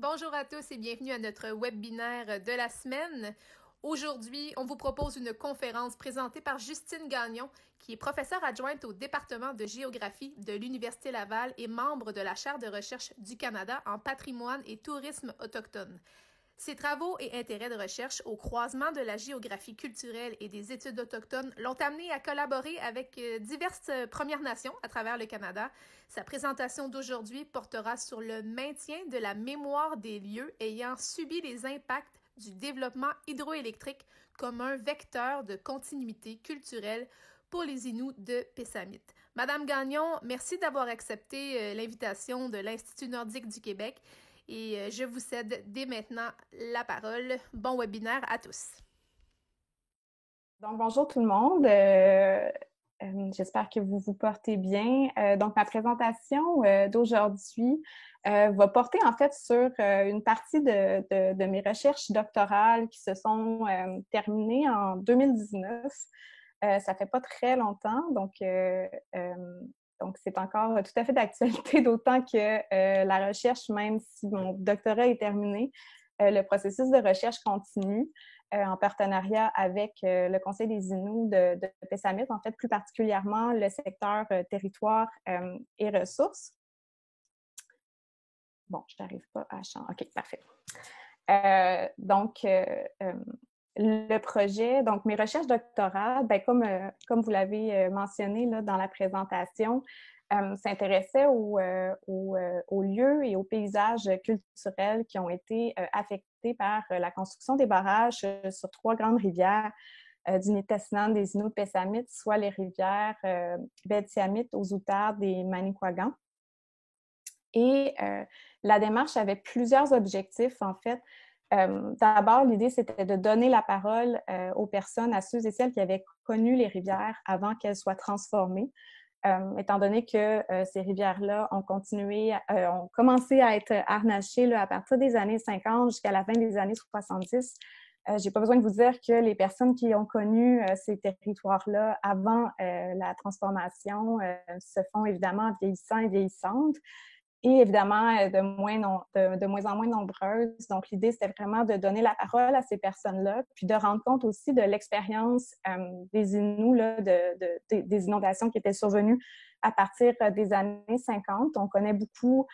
Bonjour à tous et bienvenue à notre webinaire de la semaine. Aujourd'hui, on vous propose une conférence présentée par Justine Gagnon, qui est professeure adjointe au département de géographie de l'Université Laval et membre de la Chaire de recherche du Canada en patrimoine et tourisme autochtone. Ses travaux et intérêts de recherche au croisement de la géographie culturelle et des études autochtones l'ont amené à collaborer avec diverses Premières Nations à travers le Canada. Sa présentation d'aujourd'hui portera sur le maintien de la mémoire des lieux ayant subi les impacts du développement hydroélectrique comme un vecteur de continuité culturelle pour les Inuits de Pessamit. Madame Gagnon, merci d'avoir accepté l'invitation de l'Institut nordique du Québec. Et je vous cède dès maintenant la parole. Bon webinaire à tous. Donc, bonjour tout le monde. J'espère que vous vous portez bien. Donc, ma présentation d'aujourd'hui va porter en fait sur une partie de mes recherches doctorales qui se sont terminées en 2019. Ça fait pas très longtemps, donc c'est encore tout à fait d'actualité, d'autant que la recherche, même si mon doctorat est terminé, le processus de recherche continue en partenariat avec le Conseil des Inuits de Pessamit, en fait, plus particulièrement le secteur territoire et ressources. Bon, je n'arrive pas à changer. OK, parfait. Le projet, donc mes recherches doctorales, comme vous l'avez mentionné là, dans la présentation, s'intéressaient aux lieux et aux paysages culturels qui ont été affectés par la construction des barrages sur trois grandes rivières du Nitassinan des Inuits Pessamit, soit les rivières Betsiamit, Ouzoutard et Manicouagan. Et la démarche avait plusieurs objectifs, en fait. D'abord, l'idée, c'était de donner la parole aux personnes, à ceux et celles qui avaient connu les rivières avant qu'elles soient transformées, étant donné que ces rivières-là ont commencé à être harnachées là, à partir des années 50 jusqu'à la fin des années 70. J'ai pas besoin de vous dire que les personnes qui ont connu ces territoires-là avant la transformation se font évidemment vieillissants et vieillissantes. Et évidemment, de moins en moins nombreuses. Donc, l'idée, c'était vraiment de donner la parole à ces personnes-là, puis de rendre compte aussi de l'expérience des Inuits, là, des inondations qui étaient survenues à partir des années 50. On connaît beaucoup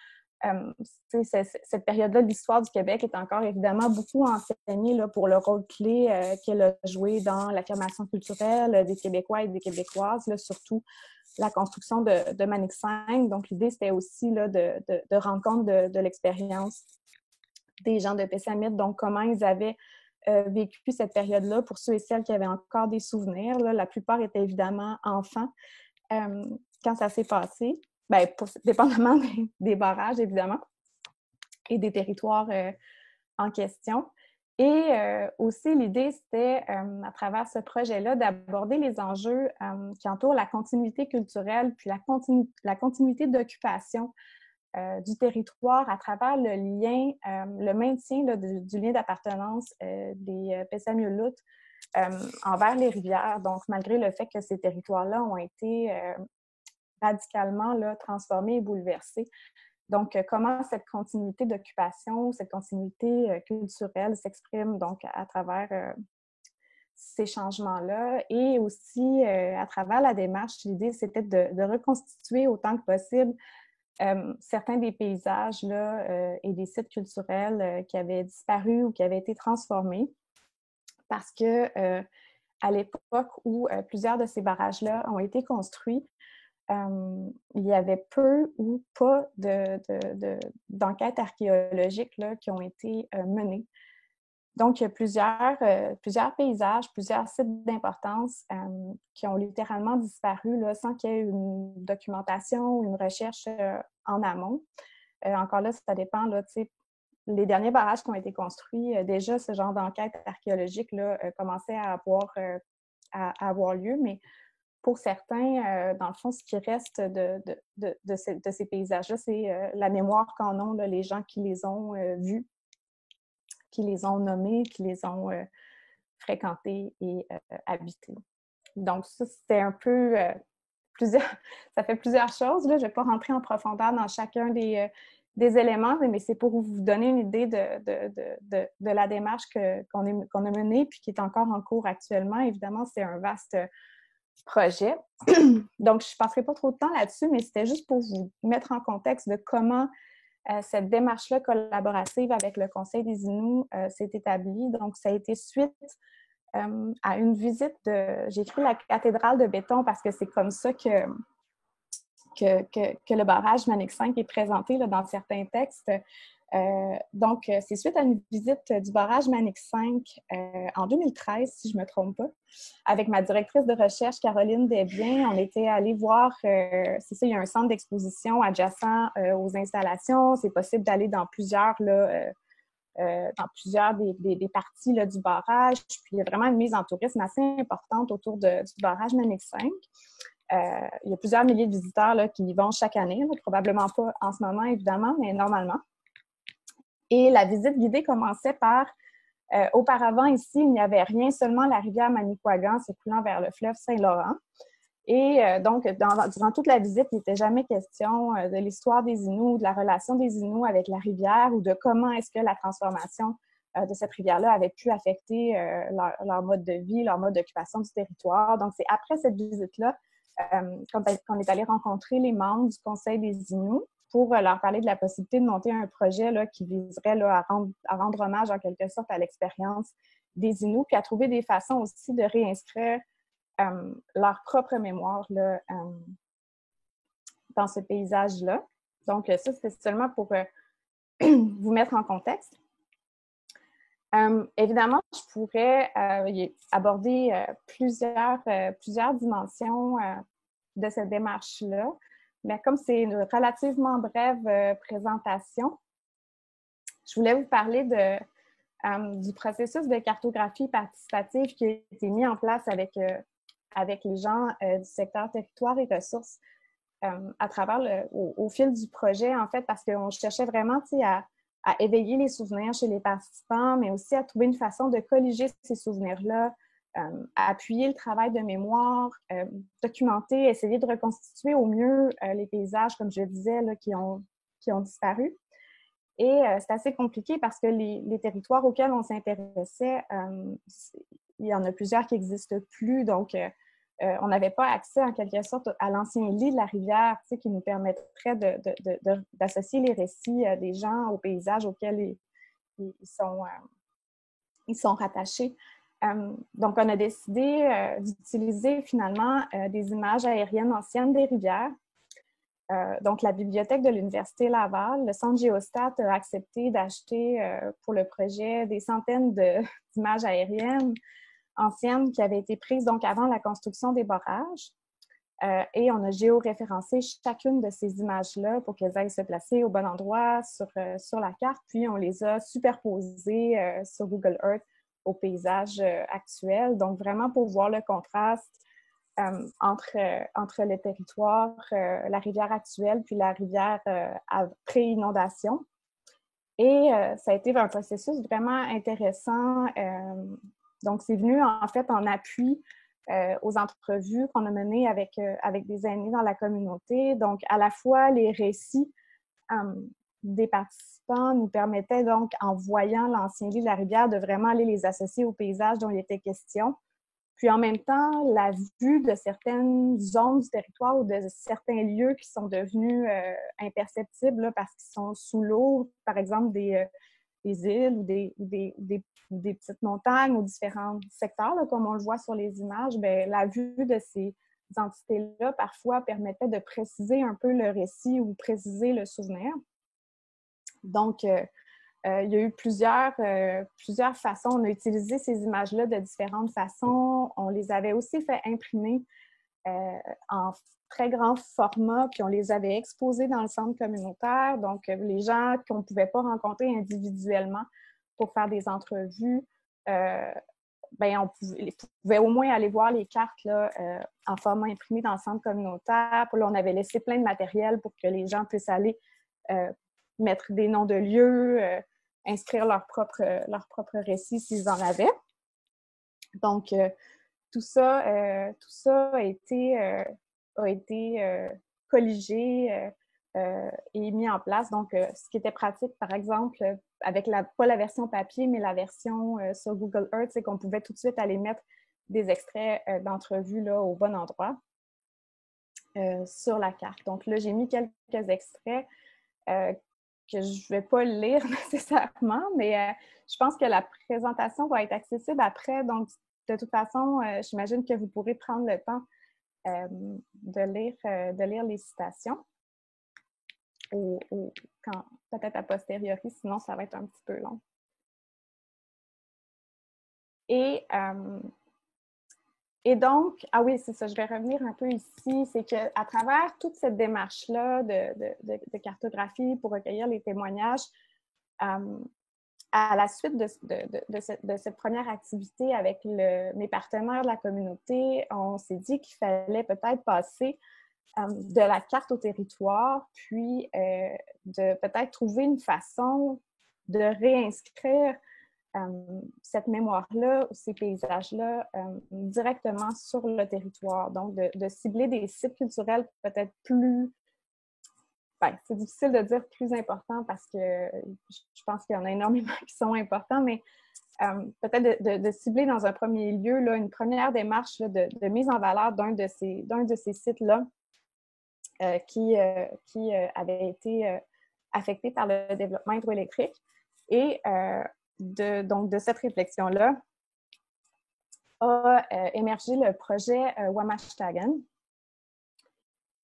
cette période-là de l'histoire du Québec est encore évidemment beaucoup enseignée là, pour le rôle clé qu'elle a joué dans l'affirmation culturelle des Québécois et des Québécoises, là, surtout la construction de Manic 5. Donc, l'idée, c'était aussi là, de rendre compte de l'expérience des gens de Pessamit, donc comment ils avaient vécu cette période-là pour ceux et celles qui avaient encore des souvenirs. Là, la plupart étaient évidemment enfants quand ça s'est passé, dépendamment des barrages, évidemment, et des territoires en question. Et aussi, l'idée, c'était, à travers ce projet-là, d'aborder les enjeux qui entourent la continuité culturelle, puis la continuité d'occupation du territoire à travers le lien, le maintien là, du lien d'appartenance des Pessamit-Uluth envers les rivières. Donc, malgré le fait que ces territoires-là ont été radicalement là, transformés et bouleversés. Donc, comment cette continuité d'occupation, cette continuité culturelle s'exprime donc à travers ces changements-là et aussi à travers la démarche, l'idée c'était de reconstituer autant que possible certains des paysages là, et des sites culturels qui avaient disparu ou qui avaient été transformés parce que à l'époque où plusieurs de ces barrages-là ont été construits, il y avait peu ou pas d'enquêtes archéologiques là, qui ont été menées. Donc, il y a plusieurs paysages, plusieurs sites d'importance qui ont littéralement disparu là, sans qu'il y ait une documentation ou une recherche en amont. Encore là, ça dépend. Là, les derniers barrages qui ont été construits, déjà, ce genre d'enquête archéologique là, commençait à avoir lieu, mais pour certains, dans le fond, ce qui reste de ces paysages-là, c'est la mémoire qu'en ont là, les gens qui les ont vus, qui les ont nommés, qui les ont fréquentés et habités. Donc, ça, c'était un peu ça fait plusieurs choses. Là. Je ne vais pas rentrer en profondeur dans chacun des éléments, mais c'est pour vous donner une idée de la démarche qu'on a menée puis qui est encore en cours actuellement. Évidemment, c'est un vaste projet. Donc, je ne passerai pas trop de temps là-dessus, mais c'était juste pour vous mettre en contexte de comment cette démarche-là collaborative avec le Conseil des Inuits s'est établie. Donc, ça a été suite à une visite j'ai écrit la cathédrale de béton parce que c'est comme ça que le barrage Manic 5 est présenté là, dans certains textes. Donc, c'est suite à une visite du barrage Manic 5 en 2013, si je ne me trompe pas, avec ma directrice de recherche, Caroline Desbiens. On était allé voir, c'est ça, il y a un centre d'exposition adjacent aux installations. C'est possible d'aller dans plusieurs des parties là, du barrage. Puis, il y a vraiment une mise en tourisme assez importante autour du barrage Manic 5. Il y a plusieurs milliers de visiteurs là, qui y vont chaque année, là, probablement pas en ce moment, évidemment, mais normalement. Et la visite guidée commençait par auparavant, ici, il n'y avait rien, seulement la rivière Manicouagan s'écoulant vers le fleuve Saint-Laurent. Et donc, durant toute la visite, il n'était jamais question de l'histoire des Inuits, de la relation des Inuits avec la rivière ou de comment est-ce que la transformation de cette rivière-là avait pu affecter leur mode de vie, leur mode d'occupation du territoire. Donc, c'est après cette visite-là qu'on est allé rencontrer les membres du Conseil des Inuits pour leur parler de la possibilité de monter un projet là, qui viserait là, à rendre hommage en quelque sorte à l'expérience des Inuits, puis à trouver des façons aussi de réinscrire leur propre mémoire là, dans ce paysage-là. Donc, ça, c'était seulement pour vous mettre en contexte. Évidemment, je pourrais aborder plusieurs dimensions de cette démarche-là, mais comme c'est une relativement brève présentation, je voulais vous parler du processus de cartographie participative qui a été mis en place avec les gens du secteur territoire et ressources à travers au fil du projet, en fait, parce qu'on cherchait vraiment à éveiller les souvenirs chez les participants, mais aussi à trouver une façon de colliger ces souvenirs-là, à appuyer le travail de mémoire, documenter, essayer de reconstituer au mieux les paysages, comme je disais, là, qui ont disparu. Et c'est assez compliqué parce que les territoires auxquels on s'intéressait, il y en a plusieurs qui n'existent plus, donc on n'avait pas accès en quelque sorte à l'ancien lit de la rivière, qui nous permettrait d'associer les récits des gens aux paysages auxquels ils sont rattachés. Donc, on a décidé d'utiliser finalement des images aériennes anciennes des rivières. Donc, la bibliothèque de l'Université Laval, le Centre Géostat a accepté d'acheter pour le projet des centaines d'images aériennes anciennes qui avaient été prises donc avant la construction des barrages. Et on a géoréférencé chacune de ces images-là pour qu'elles aillent se placer au bon endroit sur la carte. Puis, on les a superposées sur Google Earth au paysage actuel. Donc, vraiment pour voir le contraste entre le territoire, la rivière actuelle, puis la rivière pré-inondation. Et ça a été un processus vraiment intéressant. Donc, c'est venu en fait en appui aux entrevues qu'on a menées avec des aînés dans la communauté. Donc, à la fois, les récits des participants nous permettaient donc, en voyant l'ancien lit de la rivière, de vraiment aller les associer au paysage dont il était question. Puis en même temps, la vue de certaines zones du territoire ou de certains lieux qui sont devenus imperceptibles là, parce qu'ils sont sous l'eau, par exemple des îles ou des petites montagnes ou différents secteurs, là, comme on le voit sur les images, bien, la vue de ces entités-là, parfois, permettait de préciser un peu le récit ou préciser le souvenir. Donc, il y a eu plusieurs façons. On a utilisé ces images-là de différentes façons. On les avait aussi fait imprimer en très grand format, puis on les avait exposées dans le centre communautaire. Donc, les gens qu'on ne pouvait pas rencontrer individuellement pour faire des entrevues, on pouvait au moins aller voir les cartes là, en format imprimé dans le centre communautaire. Puis là, on avait laissé plein de matériel pour que les gens puissent aller mettre des noms de lieux, inscrire leur propre récit s'ils en avaient. Donc, tout ça a été colligé est mis en place. Donc, ce qui était pratique, par exemple, avec pas la version papier, mais la version sur Google Earth, c'est qu'on pouvait tout de suite aller mettre des extraits d'entrevues là, au bon endroit sur la carte. Donc là, j'ai mis quelques extraits que je ne vais pas lire nécessairement, mais je pense que la présentation va être accessible après. Donc, de toute façon, j'imagine que vous pourrez prendre le temps de lire les citations peut-être a posteriori, sinon ça va être un petit peu long. Et donc, ah oui, c'est ça, je vais revenir un peu ici, c'est qu'à travers toute cette démarche-là de cartographie pour recueillir les témoignages, à la suite de cette première activité avec mes partenaires de la communauté, on s'est dit qu'il fallait peut-être passer de la carte au territoire, puis de peut-être trouver une façon de réinscrire cette mémoire-là, ces paysages-là, directement sur le territoire. Donc, de cibler des sites culturels peut-être plus... Ben, c'est difficile de dire plus importants parce que je pense qu'il y en a énormément qui sont importants, mais peut-être de cibler dans un premier lieu là, une première démarche là, de mise en valeur d'un de ces sites-là qui avait été affecté par le développement hydroélectrique. Et donc, de cette réflexion-là, a émergé le projet Ouamashtagan,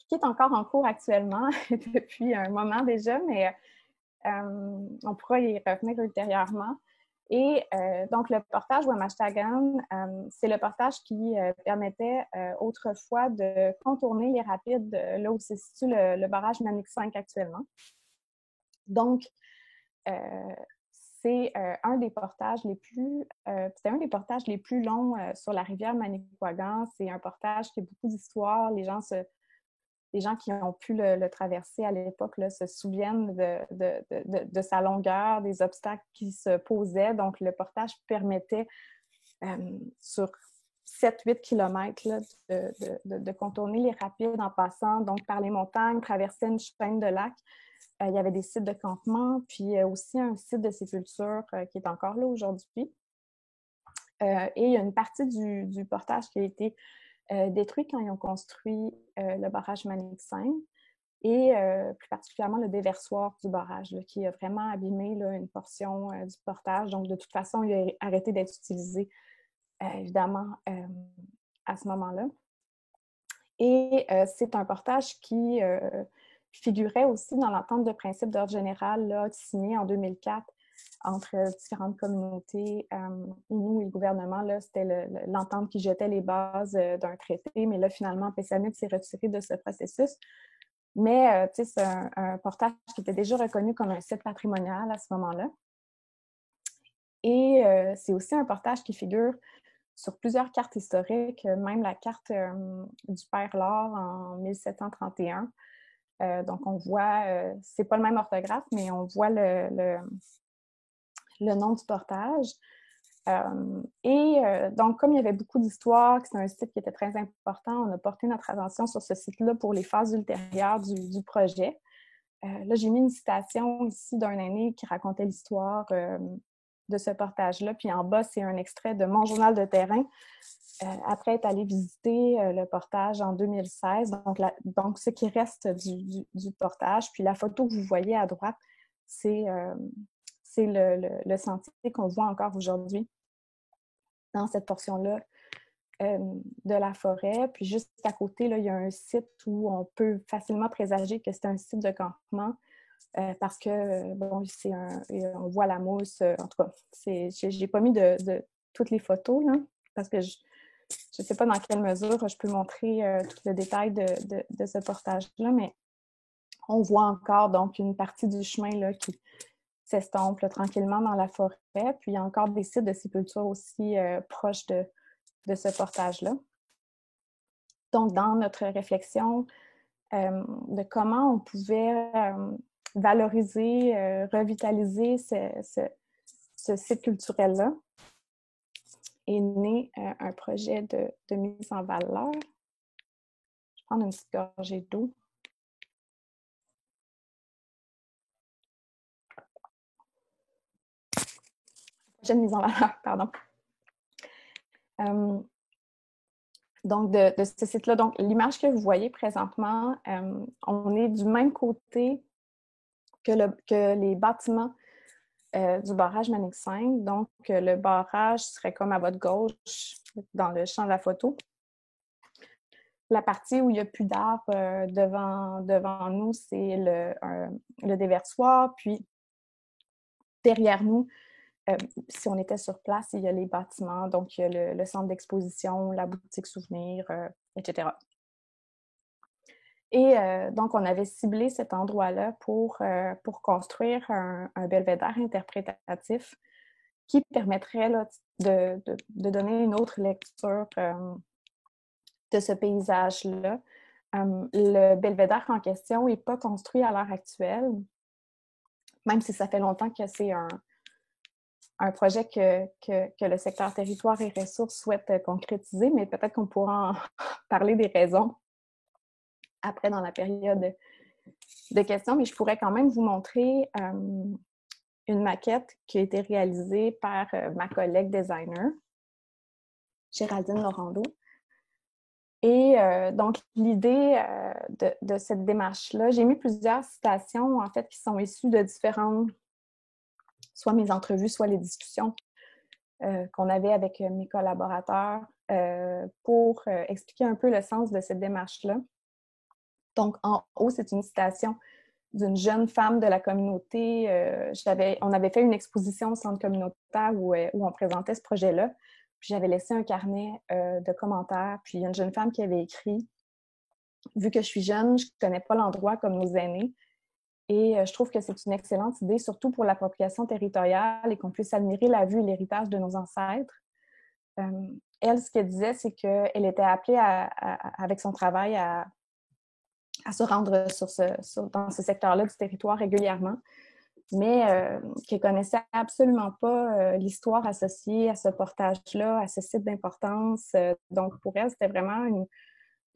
qui est encore en cours actuellement depuis un moment déjà, mais on pourra y revenir ultérieurement. Et donc, le portage Ouamashtagan, c'est le portage qui permettait autrefois de contourner les rapides là où se situe le barrage Manic 5 actuellement. Donc, c'est un des portages les plus... c'était un des portages les plus longs sur la rivière Manicouagan. C'est un portage qui a beaucoup d'histoire. Les gens qui ont pu le traverser à l'époque là, se souviennent de sa longueur, des obstacles qui se posaient. Donc, le portage permettait sur 7-8 km là, de contourner les rapides en passant donc, par les montagnes, traverser une chaîne de lacs. Il y avait des sites de campement, puis aussi un site de sépulture qui est encore là aujourd'hui. Et il y a une partie du portage qui a été détruit quand ils ont construit le barrage Manic 5 et plus particulièrement le déversoir du barrage là, qui a vraiment abîmé là, une portion du portage. Donc, de toute façon, il a arrêté d'être utilisé, évidemment, à ce moment-là. Et c'est un portage qui figurait aussi dans l'entente de principe d'ordre général là, signée en 2004 entre différentes communautés, nous et le gouvernement. C'était l'entente qui jetait les bases d'un traité, mais là, finalement, PSAMID s'est retiré de ce processus. Mais, tu sais, c'est un portage qui était déjà reconnu comme un site patrimonial à ce moment-là. Et c'est aussi un portage qui figure sur plusieurs cartes historiques, même la carte du Père Laure en 1731. Donc, on voit, c'est pas le même orthographe, mais on voit le nom du portage. Donc, comme il y avait beaucoup d'histoires, que c'est un site qui était très important, on a porté notre attention sur ce site-là pour les phases ultérieures du projet. Là, j'ai mis une citation ici d'un aîné qui racontait l'histoire de ce portage-là. Puis en bas, c'est un extrait de mon journal de terrain après être allé visiter le portage en 2016. Donc, ce qui reste du portage. Puis la photo que vous voyez à droite, c'est le sentier qu'on voit encore aujourd'hui dans cette portion-là de la forêt. Puis juste à côté, là, il y a un site où on peut facilement présager que c'est un site de campement parce que, bon, on voit la mousse. En tout cas, j'ai pas mis de toutes les photos, là, parce que je ne sais pas dans quelle mesure je peux montrer tout le détail de ce portage-là, mais on voit encore donc une partie du chemin là, qui s'estompe là, tranquillement dans la forêt. Puis il y a encore des sites de sépulture aussi proches de ce portage-là. Donc, dans notre réflexion de comment on pouvait valoriser, revitaliser ce site culturel-là, est né un projet de mise en valeur. Je vais prendre une petite gorgée d'eau. projet de mise en valeur, pardon. Donc, de ce site-là, donc l'image que vous voyez présentement, on est du même côté que les bâtiments du barrage Manic 5. Donc, le barrage serait comme à votre gauche dans le champ de la photo. La partie où il n'y a plus d'arbres devant nous, c'est le déversoir. Puis, derrière nous, si on était sur place, il y a les bâtiments. Donc, il y a le centre d'exposition, la boutique souvenir, etc. Et donc, on avait ciblé cet endroit-là pour construire un belvédère interprétatif qui permettrait là, de donner une autre lecture de ce paysage-là. Le belvédère en question n'est pas construit à l'heure actuelle, même si ça fait longtemps que c'est un projet que le secteur territoire et ressources souhaite concrétiser, mais peut-être qu'on pourra en parler des raisons après dans la période de questions, mais je pourrais quand même vous montrer une maquette qui a été réalisée par ma collègue designer, Géraldine Laurando. Et donc, l'idée de cette démarche-là, j'ai mis plusieurs citations, en fait, qui sont issues de différentes, soit mes entrevues, soit les discussions qu'on avait avec mes collaborateurs pour expliquer un peu le sens de cette démarche-là. Donc, en haut, c'est une citation d'une jeune femme de la communauté. On avait fait une exposition au centre communautaire où on présentait ce projet-là. Puis j'avais laissé un carnet de commentaires. Puis il y a une jeune femme qui avait écrit « Vu que je suis jeune, je ne connais pas l'endroit comme nos aînés. Et je trouve que c'est une excellente idée, surtout pour l'appropriation territoriale et qu'on puisse admirer la vue et l'héritage de nos ancêtres. » Elle, ce qu'elle disait, c'est qu'elle était appelée avec son travail à se rendre dans ce secteur-là du territoire régulièrement, mais qu'elle ne connaissait absolument pas l'histoire associée à ce portage-là, à ce site d'importance. Donc, pour elle, c'était vraiment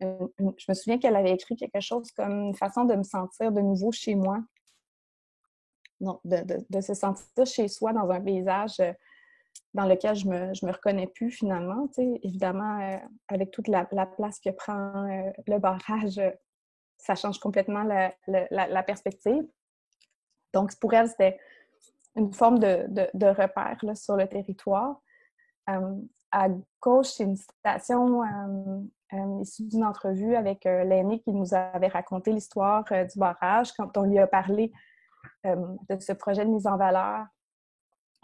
je me souviens qu'elle avait écrit quelque chose comme une façon de me sentir de nouveau chez moi. Donc, de se sentir chez soi dans un paysage dans lequel je me reconnais plus finalement. Tu sais, évidemment, avec toute la place que prend le barrage, ça change complètement la perspective. Donc, pour elle, c'était une forme de repère là, sur le territoire. À gauche, c'est une citation issue d'une entrevue avec l'aîné qui nous avait raconté l'histoire du barrage quand on lui a parlé de ce projet de mise en valeur.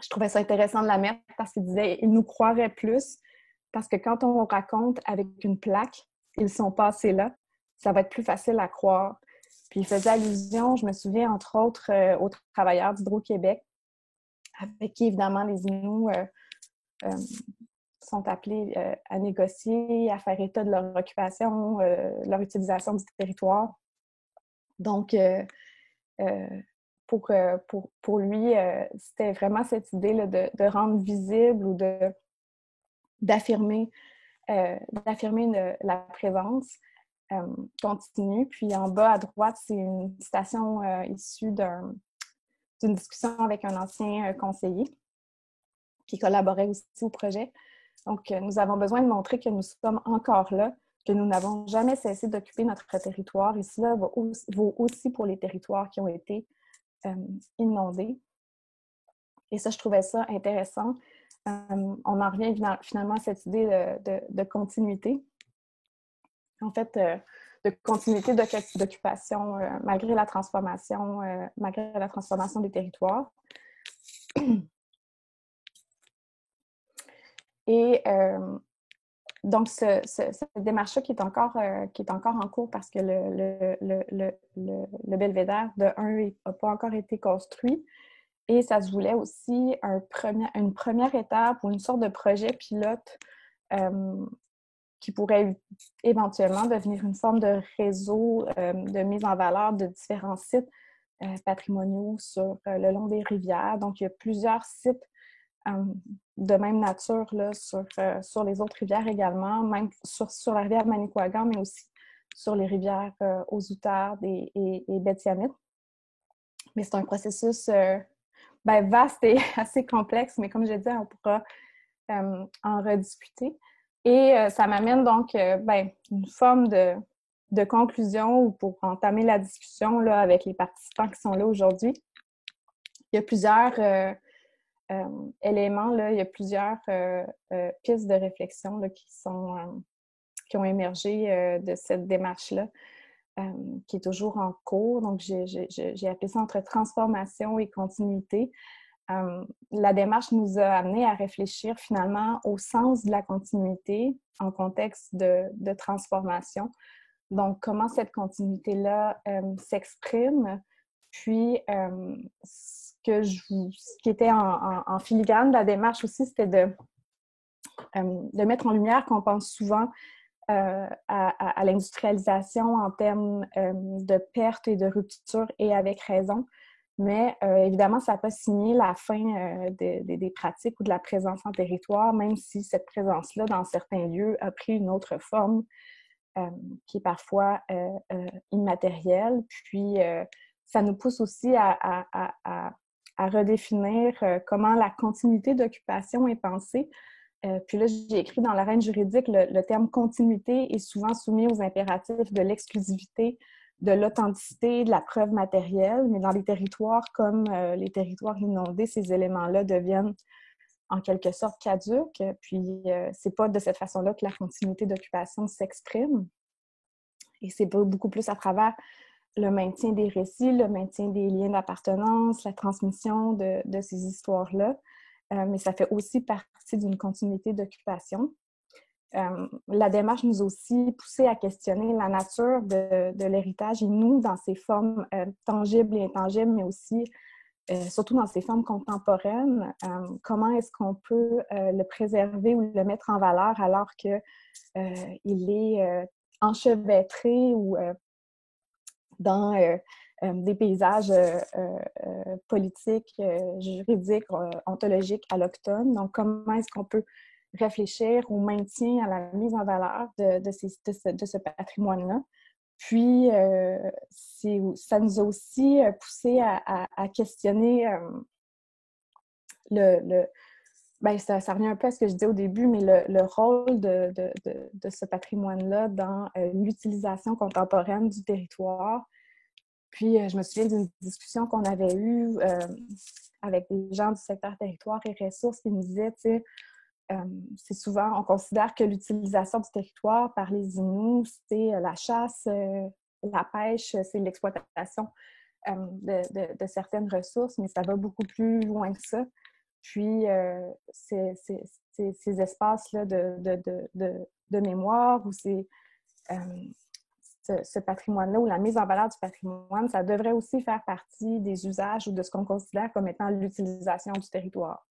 Je trouvais ça intéressant de la mettre parce qu'il disait « il nous croirait plus » parce que quand on raconte avec une plaque « ils sont passés là », ça va être plus facile à croire. Puis il faisait allusion, je me souviens, entre autres, aux travailleurs d'Hydro-Québec, avec qui, évidemment, les Inuits sont appelés à négocier, à faire état de leur occupation, leur utilisation du territoire. Donc, pour lui, c'était vraiment cette idée là, de rendre visible ou d'affirmer la présence continue. Puis en bas à droite, c'est une citation issue d'une discussion avec un ancien conseiller qui collaborait aussi au projet. Donc, nous avons besoin de montrer que nous sommes encore là, que nous n'avons jamais cessé d'occuper notre territoire. Et cela vaut aussi pour les territoires qui ont été inondés. Et ça, je trouvais ça intéressant. On en revient finalement à cette idée de continuité. En fait, de continuité d'occupation malgré la transformation des territoires. Et donc, cette démarche-là qui est encore en cours parce que le belvédère de 1 n'a pas encore été construit. Et ça se voulait aussi une première étape ou une sorte de projet pilote qui pourrait éventuellement devenir une forme de réseau de mise en valeur de différents sites patrimoniaux sur le long des rivières. Donc, il y a plusieurs sites de même nature là, sur les autres rivières également, même sur la rivière Manicouagan, mais aussi sur les rivières Aux Outardes et Bétiamite. Mais c'est un processus ben, vaste et assez complexe, mais comme je disais, on pourra en rediscuter. Et ça m'amène donc une forme de conclusion ou pour entamer la discussion là, avec les participants qui sont là aujourd'hui. Il y a plusieurs éléments, là, il y a plusieurs pistes de réflexion là, qui ont émergé de cette démarche-là, qui est toujours en cours. Donc, j'ai appelé ça entre transformation et continuité. La démarche nous a amené à réfléchir finalement au sens de la continuité en contexte de transformation. Donc, comment cette continuité-là s'exprime. Puis, ce qui était en filigrane de la démarche aussi, c'était de mettre en lumière qu'on pense souvent à l'industrialisation en termes de perte et de rupture, et avec raison. Mais évidemment, ça n'a pas signé la fin des pratiques ou de la présence en territoire, même si cette présence-là, dans certains lieux, a pris une autre forme qui est parfois immatérielle. Puis, ça nous pousse aussi à redéfinir comment la continuité d'occupation est pensée. Puis là, j'ai écrit dans l'arène juridique, le terme continuité est souvent soumis aux impératifs de l'exclusivité, de l'authenticité, de la preuve matérielle, mais dans les territoires comme les territoires inondés, ces éléments-là deviennent en quelque sorte caduques. Puis c'est pas de cette façon-là que la continuité d'occupation s'exprime. Et c'est beaucoup plus à travers le maintien des récits, le maintien des liens d'appartenance, la transmission de ces histoires-là. Mais ça fait aussi partie d'une continuité d'occupation. La démarche nous a aussi poussé à questionner la nature de l'héritage inou dans ses formes tangibles et intangibles, mais aussi, surtout dans ses formes contemporaines. Comment est-ce qu'on peut le préserver ou le mettre en valeur alors qu'il est enchevêtré ou dans des paysages politiques, juridiques, ontologiques, allochtones. Donc, comment est-ce qu'on peut réfléchir au maintien, à la mise en valeur de ce patrimoine-là? Puis, ça nous a aussi poussé à questionner ça revient un peu à ce que je disais au début, mais le rôle de ce patrimoine-là dans l'utilisation contemporaine du territoire. Puis, je me souviens d'une discussion qu'on avait eue avec des gens du secteur territoire et ressources qui nous disaient, tu sais, c'est souvent, on considère que l'utilisation du territoire par les Inuits, c'est la chasse, la pêche, c'est l'exploitation de certaines ressources, mais ça va beaucoup plus loin que ça. Puis, ces espaces-là de mémoire ou ce patrimoine-là ou la mise en valeur du patrimoine, ça devrait aussi faire partie des usages ou de ce qu'on considère comme étant l'utilisation du territoire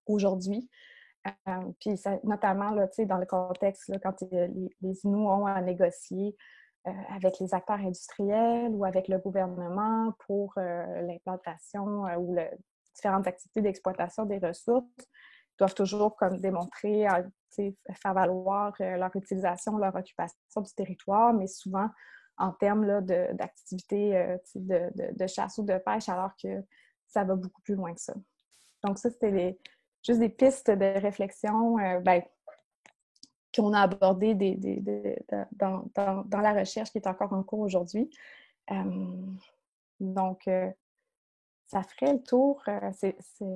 aujourd'hui. Puis, notamment, là, dans le contexte, là, quand les Inuits ont à négocier avec les acteurs industriels ou avec le gouvernement pour l'implantation ou différentes activités d'exploitation des ressources, doivent toujours comme démontrer, faire valoir leur utilisation, leur occupation du territoire, mais souvent en termes là, d'activités de chasse ou de pêche, alors que ça va beaucoup plus loin que ça. Donc ça, c'était juste des pistes de réflexion qu'on a abordées dans la recherche qui est encore en cours aujourd'hui. Donc, ça ferait le tour, c'est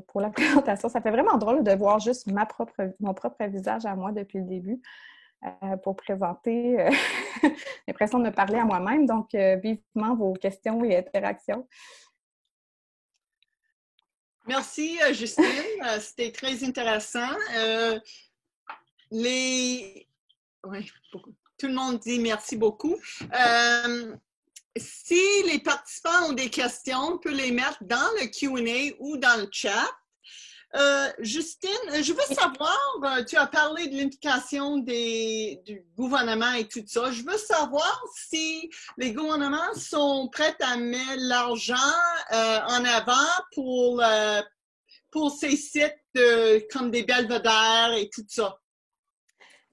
pour la présentation. Ça fait vraiment drôle de voir juste mon propre visage à moi depuis le début pour présenter. J'ai l'impression de me parler à moi-même. Donc, vivement vos questions et interactions. Merci, Justine. C'était très intéressant. Oui, tout le monde dit merci beaucoup. Si les participants ont des questions, on peut les mettre dans le Q&A ou dans le chat. Justine, je veux savoir, tu as parlé de l'implication du gouvernement et tout ça. Je veux savoir si les gouvernements sont prêts à mettre l'argent en avant pour ces sites comme des belvédères et tout ça.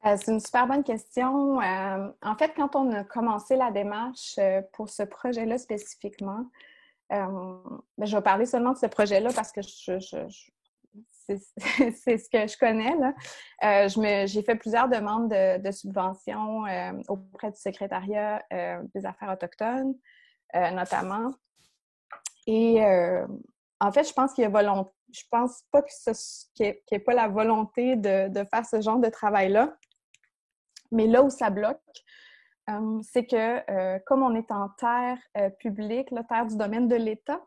C'est une super bonne question. En fait, quand on a commencé la démarche pour ce projet-là spécifiquement, Je vais parler seulement de ce projet-là parce que c'est ce que je connais, là. J'ai fait plusieurs demandes de subventions auprès du secrétariat des affaires autochtones, notamment. Et en fait, je pense qu'il y a volonté. Je pense pas qu'il n'y ait pas la volonté de faire ce genre de travail-là. Mais là où ça bloque, c'est que comme on est en terre publique, la terre du domaine de l'État,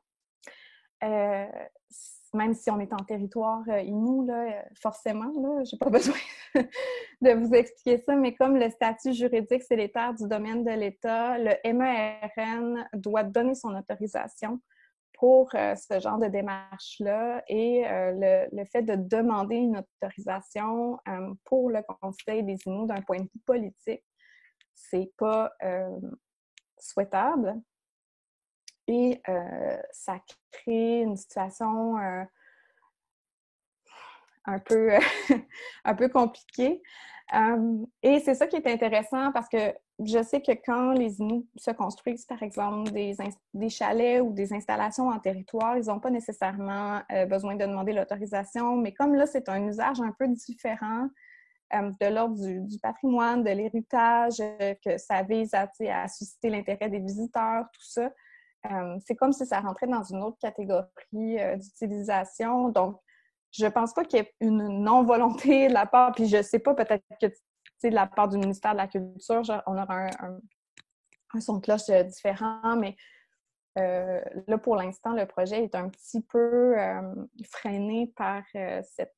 même si on est en territoire Innu, là, forcément, là, j'ai pas besoin de vous expliquer ça, mais comme le statut juridique, c'est les terres du domaine de l'État, le MERN doit donner son autorisation pour ce genre de démarche-là et le fait de demander une autorisation pour le Conseil des Inuits d'un point de vue politique, c'est pas souhaitable. Et ça crée une situation un peu compliquée. Et c'est ça qui est intéressant parce que je sais que quand les Inuits se construisent, par exemple, des chalets ou des installations en territoire, ils n'ont pas nécessairement besoin de demander l'autorisation, mais comme là, c'est un usage un peu différent de l'ordre du patrimoine, de l'héritage, que ça vise à susciter l'intérêt des visiteurs, tout ça, c'est comme si ça rentrait dans une autre catégorie d'utilisation. Donc, je pense pas qu'il y ait une non-volonté de la part, puis je sais pas, peut-être que de la part du ministère de la Culture, on aura un son de cloche différent, mais là, pour l'instant, le projet est un petit peu freiné par cette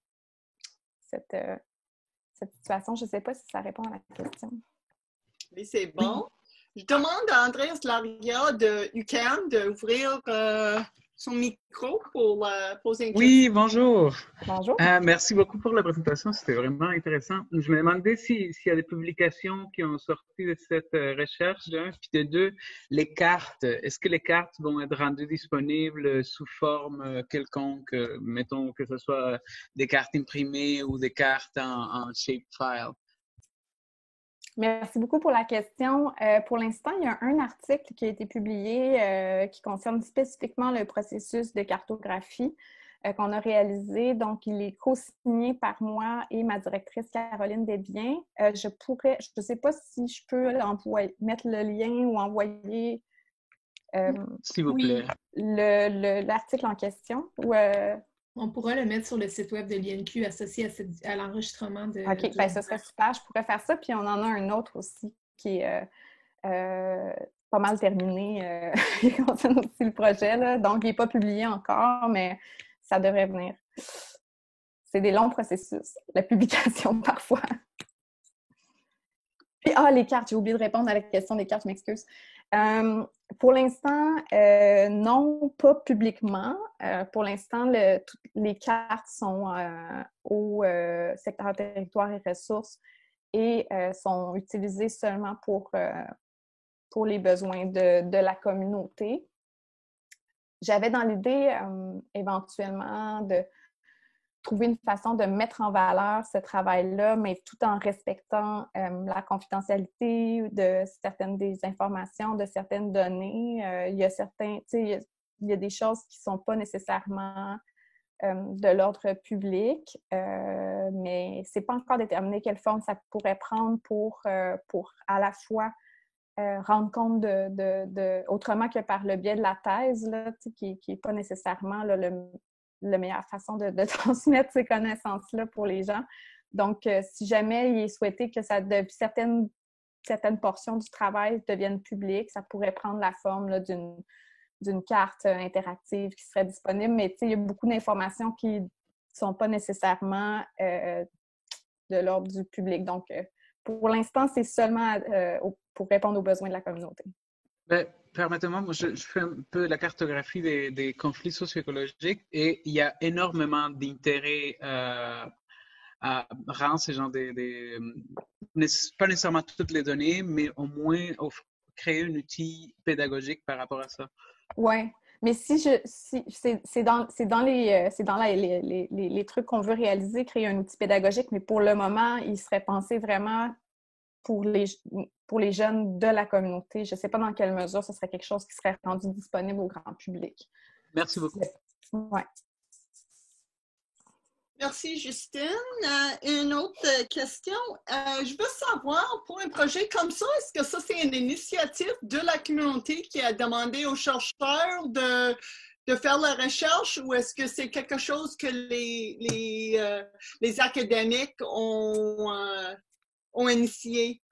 situation. Je sais pas si ça répond à la question. Oui, c'est bon. Je demande à Andreas Laria de UQAM d'ouvrir son micro pour poser une question. Oui, bonjour. Bonjour. Merci beaucoup pour la présentation, c'était vraiment intéressant. Je me demandais s'il y a des publications qui ont sorti de cette recherche, d'un, puis de deux, les cartes. Est-ce que les cartes vont être rendues disponibles sous forme quelconque, mettons que ce soit des cartes imprimées ou des cartes en shapefile? Merci beaucoup pour la question. Pour l'instant, il y a un article qui a été publié qui concerne spécifiquement le processus de cartographie qu'on a réalisé. Donc, il est co-signé par moi et ma directrice Caroline Desbiens. Je ne sais pas si je peux mettre le lien ou envoyer s'il vous plaît. l'article en question. On pourra le mettre sur le site web de l'INQ associé à l'enregistrement de... OK, bien, ce serait super. Je pourrais faire ça. Puis on en a un autre aussi qui est pas mal terminé. Il concerne aussi le projet, là. Donc, il n'est pas publié encore, mais ça devrait venir. C'est des longs processus, la publication parfois. Puis, les cartes, j'ai oublié de répondre à la question des cartes, je m'excuse. Pour l'instant, non, pas publiquement. Pour l'instant, les cartes sont au secteur territoire et ressources et sont utilisées seulement pour les besoins de la communauté. J'avais dans l'idée éventuellement de trouver une façon de mettre en valeur ce travail-là, mais tout en respectant la confidentialité de certaines des informations, de certaines données. Il y a des choses qui ne sont pas nécessairement de l'ordre public, mais ce n'est pas encore déterminé quelle forme ça pourrait prendre pour à la fois rendre compte autrement que par le biais de la thèse, là, qui n'est pas nécessairement là, la meilleure façon de transmettre ces connaissances-là pour les gens. Donc, si jamais il est souhaité que certaines portions du travail deviennent publiques, ça pourrait prendre la forme là, d'une carte interactive qui serait disponible. Mais il y a beaucoup d'informations qui ne sont pas nécessairement de l'ordre du public. Donc, pour l'instant, c'est seulement pour répondre aux besoins de la communauté. Ben, permettez-moi, moi, je fais un peu la cartographie des conflits socio-écologiques et il y a énormément d'intérêt à rendre ces gens pas nécessairement toutes les données, mais au moins créer un outil pédagogique par rapport à ça. Oui, mais c'est dans les trucs qu'on veut réaliser, créer un outil pédagogique, mais pour le moment, il serait pensé vraiment pour les jeunes de la communauté. Je ne sais pas dans quelle mesure ce serait quelque chose qui serait rendu disponible au grand public. Merci beaucoup. Ouais. Merci, Justine. Une autre question. Je veux savoir, pour un projet comme ça, est-ce que ça, c'est une initiative de la communauté qui a demandé aux chercheurs de faire la recherche ou est-ce que c'est quelque chose que les académiques ont initié?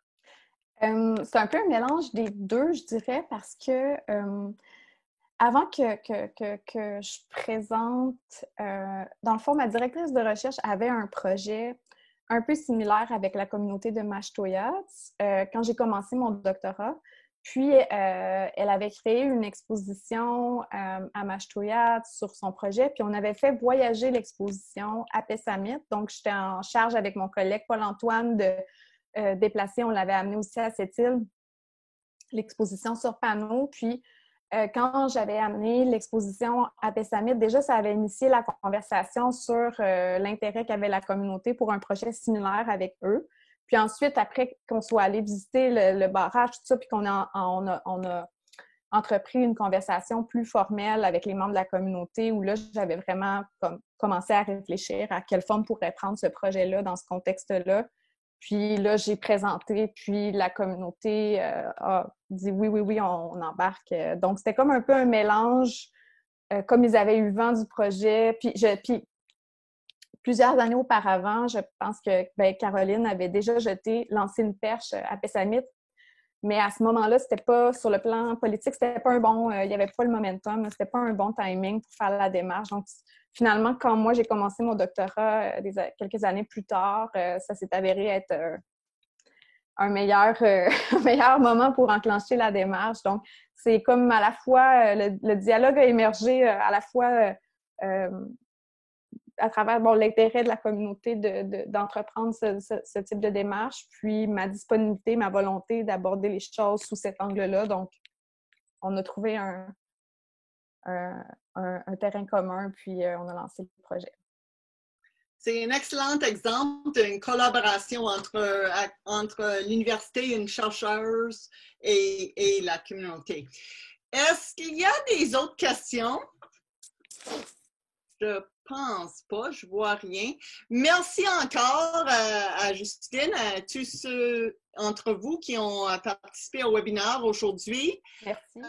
C'est un peu un mélange des deux, je dirais, parce que avant que je présente, dans le fond, ma directrice de recherche avait un projet un peu similaire avec la communauté de Mashtoyat quand j'ai commencé mon doctorat. Puis, elle avait créé une exposition à Mashtoyat sur son projet, puis on avait fait voyager l'exposition à Pessamit. Donc, j'étais en charge avec mon collègue Paul-Antoine de déplacer. On l'avait amené aussi à cette île, l'exposition sur panneau. Puis, quand j'avais amené l'exposition à Pessamit, déjà, ça avait initié la conversation sur l'intérêt qu'avait la communauté pour un projet similaire avec eux. Puis ensuite, après qu'on soit allé visiter le barrage, tout ça, puis qu'on a entrepris une conversation plus formelle avec les membres de la communauté, où là, j'avais vraiment commencé à réfléchir à quelle forme pourrait prendre ce projet-là dans ce contexte-là. Puis là, j'ai présenté, puis la communauté a dit oui, on embarque. Donc, c'était comme un peu un mélange, comme ils avaient eu vent du projet. Puis plusieurs années auparavant, je pense que Caroline avait déjà lancé une perche à Pessamit, mais à ce moment-là, c'était pas, sur le plan politique, c'était pas il n'y avait pas le momentum, c'était pas un bon timing pour faire la démarche. Donc, finalement, quand moi, j'ai commencé mon doctorat quelques années plus tard, ça s'est avéré être un meilleur moment pour enclencher la démarche. Donc, c'est comme à la fois, le dialogue a émergé à la fois à travers l'intérêt de la communauté d'entreprendre ce type de démarche, puis ma disponibilité, ma volonté d'aborder les choses sous cet angle-là. Donc, on a trouvé un terrain commun, puis on a lancé le projet. C'est un excellent exemple d'une collaboration entre l'université, une chercheuse et la communauté. Est-ce qu'il y a des autres questions? Je pense pas, je vois rien. Merci encore à Justine, à tous ceux d'entre vous qui ont participé au webinaire aujourd'hui. Merci.